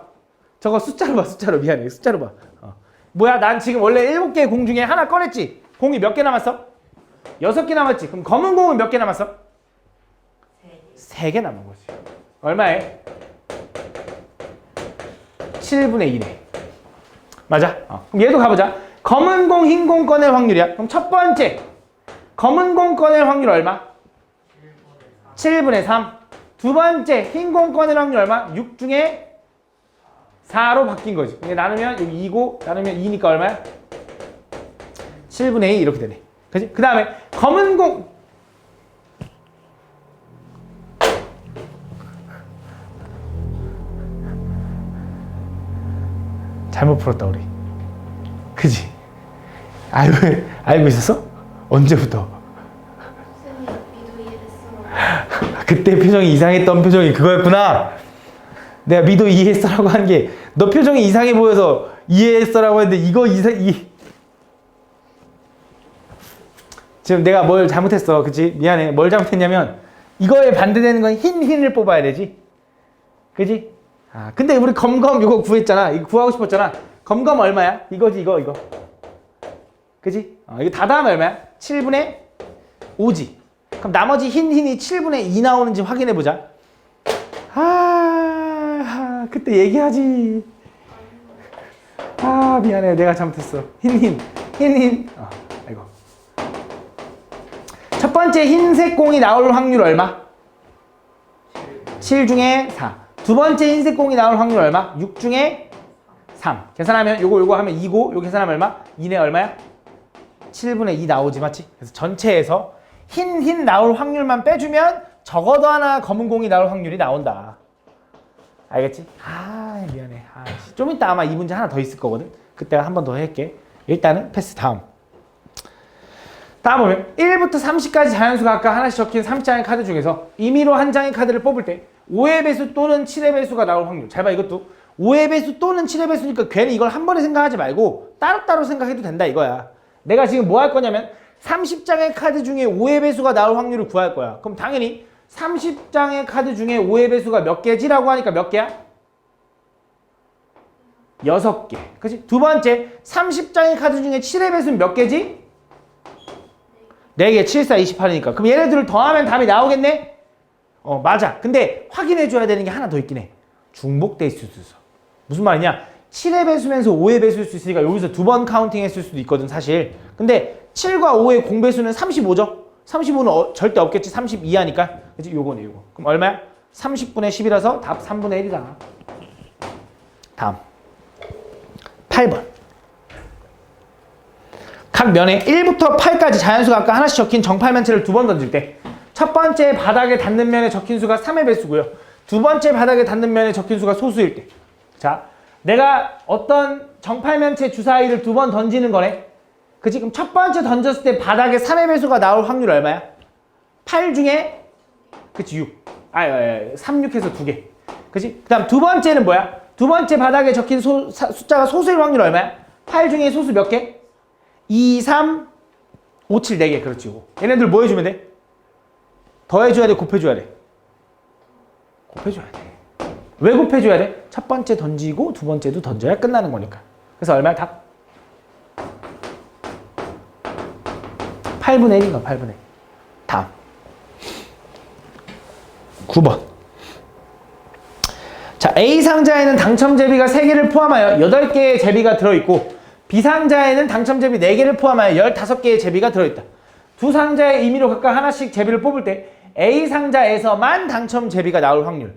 저거 숫자로 봐. 숫자로. 미안해. 숫자로 봐. 뭐야? 난 지금 원래 7개의 공 중에 하나 꺼냈지. 공이 몇 개 남았어? 6개 남았지. 그럼 검은 공은 몇 개 남았어? 3개 남은 거지. 얼마에? 7분의 1에. 맞아? 그럼 얘도 가보자. 검은 공, 흰 공 꺼낼 확률이야. 그럼 첫 번째 검은 공 꺼낼 확률 얼마? 7분의 3. 두 번째 흰 공 꺼낼 확률 얼마? 6 중에 4로 바뀐 거지. 근데 나누면 여기 2고 나누면 2니까 얼마야? 7분의 2 이렇게 되네. 그치? 그 다음에 검은 공 잘못 풀었다 우리. 그지? 알고 있었어? 언제부터? 그때 표정이 이상했던 표정이 그거였구나. 내가 미도 이해했어라고 한 게 너 표정이 이상해 보여서 이해했어라고 했는데 이거 지금 내가 뭘 잘못했어. 그치? 미안해. 뭘 잘못했냐면 이거에 반대되는 건 흰을 뽑아야 되지. 그지? 근데 우리 검검 이거 구했잖아. 이거 구하고 싶었잖아. 검검 얼마야? 이거지 이거. 그지? 이거 다 더하면 얼마야? 7분의 5지. 그럼 나머지 흰이 7분의 2 나오는지 확인해보자. 그때 얘기하지. 미안해. 내가 잘못했어. 흰. 아이고. 첫 번째 흰색 공이 나올 확률 얼마? 7 중에 4. 두 번째 흰색 공이 나올 확률 얼마? 6 중에 3. 계산하면 요거 하면 2고 요 계산하면 얼마? 2네 얼마야? 7분의 2 나오지 맞지? 그래서 전체에서 흰 나올 확률만 빼주면 적어도 하나 검은 공이 나올 확률이 나온다. 알겠지? 미안해. 좀 이따 아마 이 문제 하나 더 있을 거거든. 그때 한 번 더 할게. 일단은 패스. 다음 보면 1부터 30까지 자연수가 아까 하나씩 적힌 30장의 카드 중에서 임의로 한 장의 카드를 뽑을 때 5의 배수 또는 7의 배수가 나올 확률. 잘 봐 이것도 5의 배수 또는 7의 배수니까 괜히 이걸 한 번에 생각하지 말고 따로따로 생각해도 된다 이거야. 내가 지금 뭐 할 거냐면 30장의 카드 중에 5의 배수가 나올 확률을 구할 거야. 그럼 당연히 30장의 카드 중에 5의 배수가 몇 개지라고 하니까 몇 개야? 6개. 그치? 두 번째, 30장의 카드 중에 7의 배수는 몇 개지? 4개, 7, 4, 28이니까. 그럼 얘네들을 더하면 답이 나오겠네? 맞아. 근데 확인해줘야 되는 게 하나 더 있긴 해. 중복돼 있을 수 있어. 무슨 말이냐? 7의 배수면서 5의 배수일 수 있으니까 여기서 두 번 카운팅 했을 수도 있거든, 사실. 근데 7과 5의 공배수는 35죠? 35는 절대 없겠지. 32하니까. 그치? 요거네, 요거. 그럼 얼마야? 30분의 10이라서 답 3분의 1이다. 다음. 8번. 각 면에 1부터 8까지 자연수가 아까 하나씩 적힌 정팔면체를 두 번 던질 때 첫 번째 바닥에 닿는 면에 적힌 수가 3의 배수고요. 두 번째 바닥에 닿는 면에 적힌 수가 소수일 때. 자, 내가 어떤 정팔면체 주사위를 두 번 던지는 거네. 그치? 그럼 첫 번째 던졌을 때 바닥에 3의 배수가 나올 확률 얼마야? 8 중에 그치 6. 3, 6해서 2개. 그치? 그 다음 두 번째는 뭐야? 두 번째 바닥에 적힌 숫자가 소수일 확률 얼마야? 8 중에 소수 몇 개? 2, 3, 5, 7, 4개. 그렇지. 이거. 얘네들 뭐 해주면 돼? 더해줘야 돼? 곱해줘야 돼? 곱해줘야 돼. 왜 곱해줘야 돼? 첫 번째 던지고 두 번째도 던져야 끝나는 거니까. 그래서 얼마야? 답? 8분의 1인가? 8분의 1. 다음. 9번. 자, A 상자에는 당첨 제비가 3개를 포함하여 8개의 제비가 들어있고 B 상자에는 당첨 제비 4개를 포함하여 15개의 제비가 들어있다. 두 상자의 임의로 각각 하나씩 제비를 뽑을 때 A 상자에서만 당첨 제비가 나올 확률.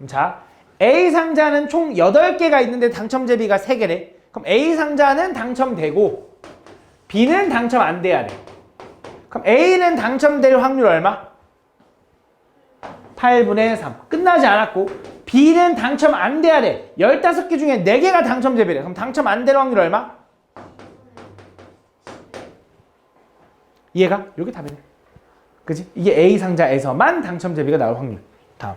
자, A 상자는 총 8개가 있는데 당첨 제비가 3개래. 그럼 A 상자는 당첨되고 B는 당첨 안 돼야 돼. 그럼 A는 당첨될 확률 얼마? 8분의 3. 끝나지 않았고 B는 당첨 안 돼야 돼. 15개 중에 4개가 당첨 제비래. 그럼 당첨 안 될 확률 얼마? 이해가? 여기 답이네. 그치? 이게 A 상자에서만 당첨 제비가 나올 확률. 다음.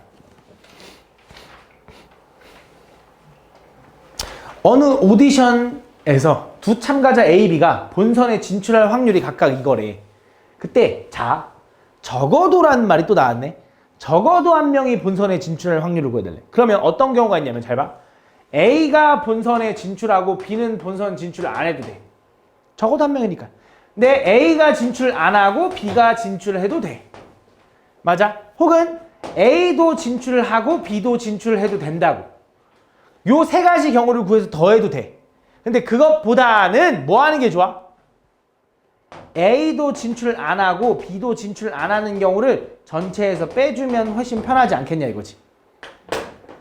어느 오디션에서 두 참가자 A, B가 본선에 진출할 확률이 각각 이거래. 그때 자, 적어도라는 말이 또 나왔네. 적어도 한 명이 본선에 진출할 확률을 구해달래. 그러면 어떤 경우가 있냐면 잘 봐. A가 본선에 진출하고 B는 본선 진출 안 해도 돼. 적어도 한 명이니까. 근데 A가 진출 안 하고 B가 진출해도 돼. 맞아? 혹은 A도 진출하고 B도 진출해도 된다고. 요 세 가지 경우를 구해서 더해도 돼. 근데 그것보다는 뭐 하는 게 좋아? A도 진출 안 하고 B도 진출 안 하는 경우를 전체에서 빼주면 훨씬 편하지 않겠냐 이거지.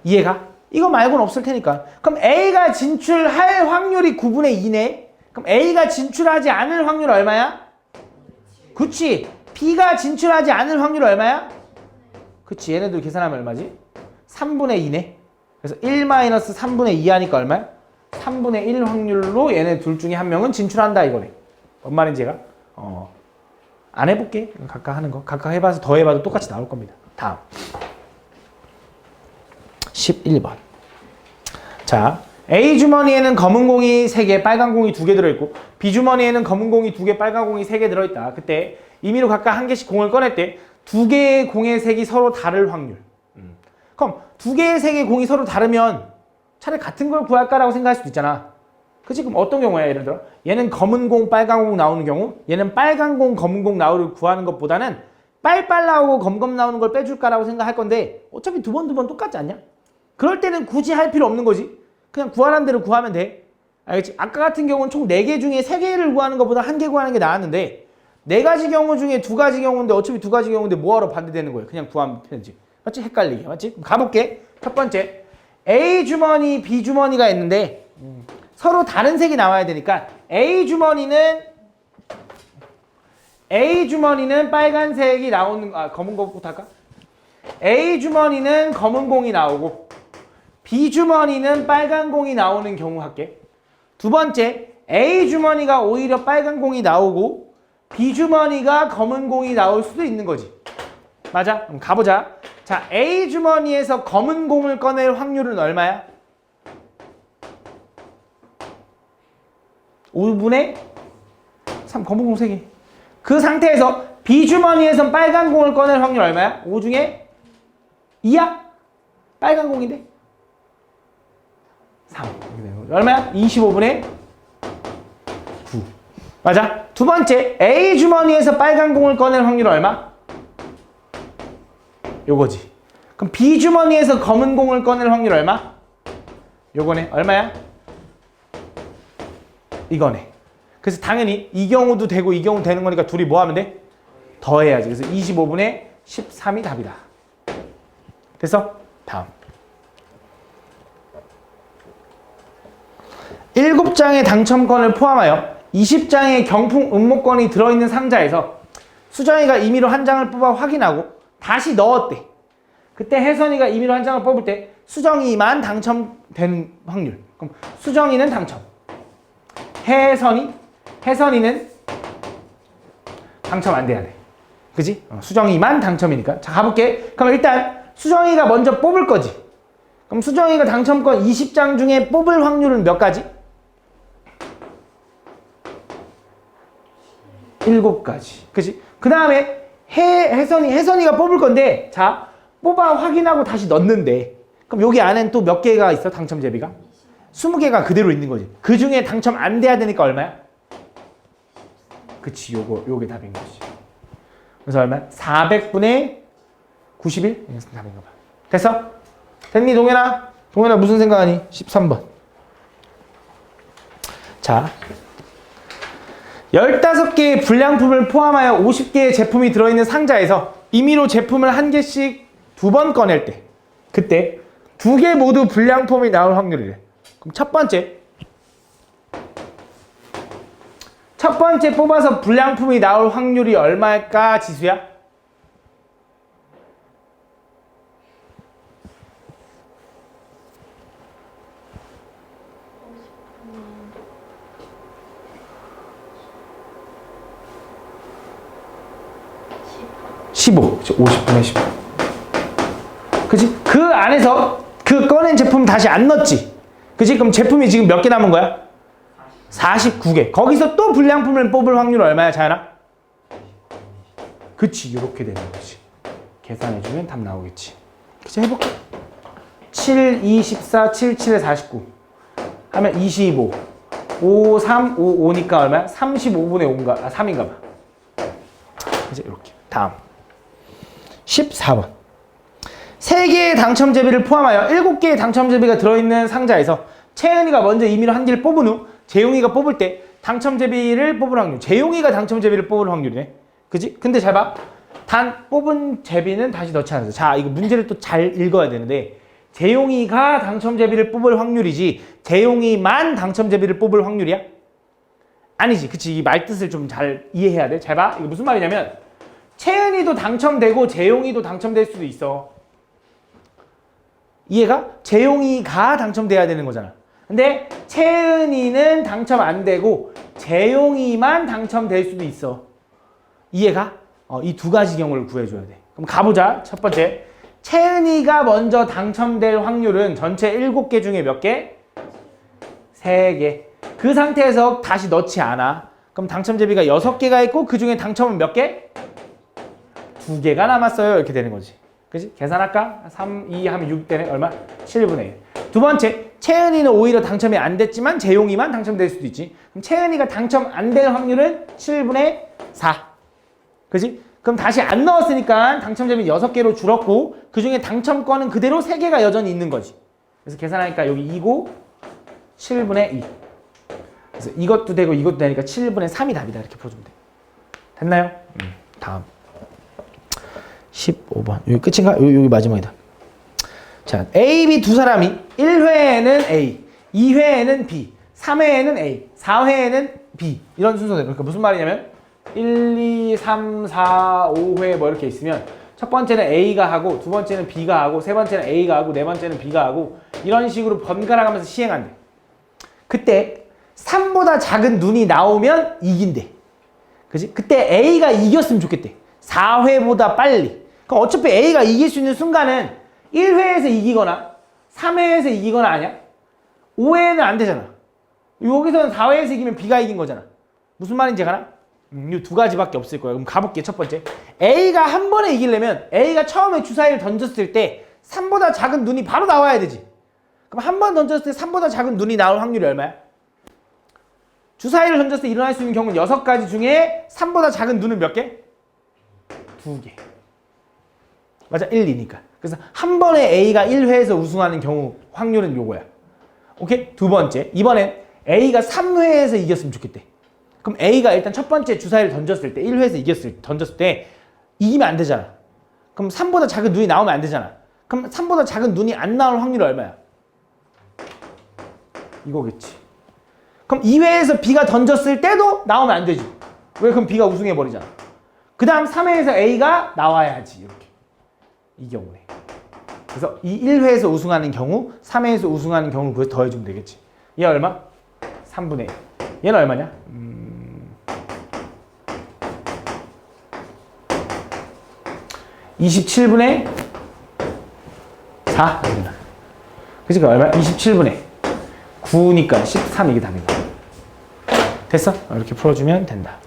이해가? 이거 말고는 없을 테니까. 그럼 A가 진출할 확률이 9분의 2네. 그럼 A가 진출하지 않을 확률 얼마야? 그치. B가 진출하지 않을 확률 얼마야? 그치. 얘네들 계산하면 얼마지? 3분의 2네. 그래서 1-3분의 2 하니까 얼마야? 3분의 1 확률로 얘네 둘 중에 한 명은 진출한다 이거네. 뭔 말인지 얘가? 안 해볼게. 각각 하는 거. 각각 해봐서 더 해봐도 똑같이 나올 겁니다. 다음. 11번. 자, A 주머니에는 검은 공이 3개, 빨간 공이 2개 들어있고 B 주머니에는 검은 공이 2개, 빨간 공이 3개 들어있다. 그때 임의로 각각 한 개씩 공을 꺼낼 때 2개의 공의 색이 서로 다를 확률. 그럼 2개의 색의 공이 서로 다르면 차라리 같은 걸 구할까라고 생각할 수도 있잖아. 그치? 그럼 어떤 경우야? 예를 들어 얘는 검은 공, 빨간 공 나오는 경우 얘는 빨간 공, 검은 공 나오를 구하는 것보다는 빨빨 나오고 검검 나오는 걸 빼줄까라고 생각할 건데 어차피 두 번 똑같지 않냐? 그럴 때는 굳이 할 필요 없는 거지. 그냥 구하라는 대로 구하면 돼. 알겠지? 아까 같은 경우는 총 4개 중에 3개를 구하는 것보다 1개 구하는 게 나았는데 4가지 경우 중에 2가지 경우인데 어차피 2가지 경우인데 뭐하러 반대되는 거예요? 그냥 구하면 되지. 맞지? 헷갈리게. 맞지? 그럼 가볼게. 첫 번째 A 주머니, B 주머니가 있는데 서로 다른 색이 나와야 되니까 A 주머니는 빨간색이 나오는 검은 거부터 할까? A 주머니는 검은 공이 나오고 B 주머니는 빨간 공이 나오는 경우 할게. 두 번째 A 주머니가 오히려 빨간 공이 나오고 B 주머니가 검은 공이 나올 수도 있는 거지. 맞아? 그럼 가보자. 자, A 주머니에서 검은 공을 꺼낼 확률은 얼마야? 5분의 3, 검은 공 3개. 그 상태에서 B 주머니에서 빨간 공을 꺼낼 확률 얼마야? 5 중에 2야? 빨간 공인데? 3. 얼마야? 25분의 9. 맞아? 두 번째, A 주머니에서 빨간 공을 꺼낼 확률은 얼마? 요거지. 그럼 B 주머니에서 검은 공을 꺼낼 확률 얼마? 요거네. 얼마야? 이거네. 그래서 당연히 이 경우도 되고 이 경우도 되는 거니까 둘이 뭐 하면 돼? 더해야지. 그래서 25분의 13이 답이다. 됐어? 다음. 7장의 당첨권을 포함하여 20장의 경품 응모권이 들어있는 상자에서 수정이가 임의로 한 장을 뽑아 확인하고 다시 넣었대. 그때 혜선이가 임의로 한 장을 뽑을 때 수정이만 당첨되는 확률. 그럼 수정이는 당첨. 혜선이는 당첨 안 돼야 돼. 그지? 수정이만 당첨이니까. 자, 가볼게. 그럼 일단 수정이가 먼저 뽑을 거지. 그럼 수정이가 당첨권 20장 중에 뽑을 확률은 몇 가지? 7가지. 그지? 그 다음에 혜선이가 뽑을 건데, 자, 뽑아 확인하고 다시 넣는데, 그럼 여기 안엔 또 몇 개가 있어? 당첨 제비가? 20개가 그대로 있는 거지. 그 중에 당첨 안 돼야 되니까 얼마야? 그치, 요게 답인 거지. 그래서 얼마야? 400분의 91? 이게 답인가 봐. 됐어? 됐니, 동현아? 동현아 무슨 생각하니? 13번. 자, 15개의 불량품을 포함하여 50개의 제품이 들어있는 상자에서 임의로 제품을 한 개씩 2번 꺼낼 때, 그때 2개 모두 불량품이 나올 확률이래. 그럼 첫 번째 뽑아서 불량품이 나올 확률이 얼마일까, 지수야? (15) 50분의 15. 그치? 그 안에서 그 꺼낸 제품 다시 안 넣었지? 그치? 그럼 제품이 지금 몇 개 남은 거야? 49개. 거기서 또 불량품을 뽑을 확률 얼마야, 자연아? 그치, 이렇게 되는 거지. 계산해주면 답 나오겠지. 그치, 해볼게. 7, 2, 14, 7, 7에 49 하면 25. 5, 3, 5, 5니까 얼마야? 35분의 5인가? 3인가 봐. 이제 이렇게. 다음. 14번. 3개의 당첨 제비를 포함하여 7개의 당첨 제비가 들어있는 상자에서 채은이가 먼저 임의로 한 개를 뽑은 후 재용이가 뽑을 때 당첨 제비를 뽑을 확률. 재용이가 당첨 제비를 뽑을 확률이네. 그지? 근데 잘 봐. 단 뽑은 제비는 다시 넣지 않았어. 자, 이거 문제를 또 잘 읽어야 되는데 재용이가 당첨 제비를 뽑을 확률이지 재용이만 당첨 제비를 뽑을 확률이야? 아니지. 그치? 이 말 뜻을 좀 잘 이해해야 돼. 잘 봐. 이거 무슨 말이냐면 채은이도 당첨되고 재용이도 당첨될 수도 있어. 이해가? 재용이가 당첨돼야 되는 거잖아. 근데 채은이는 당첨 안 되고 재용이만 당첨될 수도 있어. 이해가? 이 2가지 경우를 구해줘야 돼. 그럼 가보자. 첫 번째. 채은이가 먼저 당첨될 확률은 전체 7개 중에 몇 개? 3개. 그 상태에서 다시 넣지 않아. 그럼 당첨 제비가 6개가 있고 그 중에 당첨은 몇 개? 2개가 남았어요. 이렇게 되는 거지. 그치? 계산할까? 3, 2 하면 6 되네. 얼마? 7분의 1. 두 번째, 채은이는 오히려 당첨이 안 됐지만 재용이만 당첨될 수도 있지. 그럼 채은이가 당첨 안 될 확률은 7분의 4. 그치? 그럼 다시 안 넣었으니까 당첨 제비 6개로 줄었고 그 중에 당첨권은 그대로 3개가 여전히 있는 거지. 그래서 계산하니까 여기 2고 7분의 2. 그래서 이것도 되고 이것도 되니까 7분의 3이 답이다. 이렇게 풀어주면 돼. 됐나요? 다음. 15번. 여기 끝인가? 여기 마지막이다. 자, A, B 두 사람이 1회에는 A, 2회에는 B, 3회에는 A, 4회에는 B 이런 순서대로. 그러니까 무슨 말이냐면 1, 2, 3, 4, 5회 뭐 이렇게 있으면 첫 번째는 A가 하고 두 번째는 B가 하고 세 번째는 A가 하고 네 번째는 B가 하고 이런 식으로 번갈아 가면서 시행한대. 그때 3보다 작은 눈이 나오면 이긴대. 그치? 그때 A가 이겼으면 좋겠대. 4회보다 빨리. 그럼 어차피 A가 이길 수 있는 순간은 1회에서 이기거나 3회에서 이기거나 아니야? 5회는 안 되잖아. 여기서는 4회에서 이기면 B가 이긴 거잖아. 무슨 말인지 가나? 이 2가지밖에 없을 거야. 그럼 가볼게. 첫 번째. A가 한 번에 이기려면 A가 처음에 주사위를 던졌을 때 3보다 작은 눈이 바로 나와야 되지. 그럼 한 번 던졌을 때 3보다 작은 눈이 나올 확률이 얼마야? 주사위를 던졌을 때 일어날 수 있는 경우는 6가지 중에 3보다 작은 눈은 몇 개? 2개. 맞아, 1, 2니까. 그래서 한 번에 A가 1회에서 우승하는 경우 확률은 요거야. 오케이? 두 번째, 이번엔 A가 3회에서 이겼으면 좋겠대. 그럼 A가 일단 첫 번째 주사위를 던졌을 때 1회에서 던졌을 때 이기면 안 되잖아. 그럼 3보다 작은 눈이 나오면 안 되잖아. 그럼 3보다 작은 눈이 안 나올 확률이 얼마야? 이거겠지. 그럼 2회에서 B가 던졌을 때도 나오면 안 되지. 왜? 그럼 B가 우승해버리잖아. 그 다음 3회에서 A가 나와야지. 이렇게. 이 경우네. 그래서 이 1회에서 우승하는 경우, 3회에서 우승하는 경우를 그걸 더해주면 되겠지. 얘 얼마? 3분의 1. 얘는 얼마냐? 27분의 4. 그러니까 얼마? 27분의 9니까 13 이게 답이다. 됐어? 이렇게 풀어주면 된다.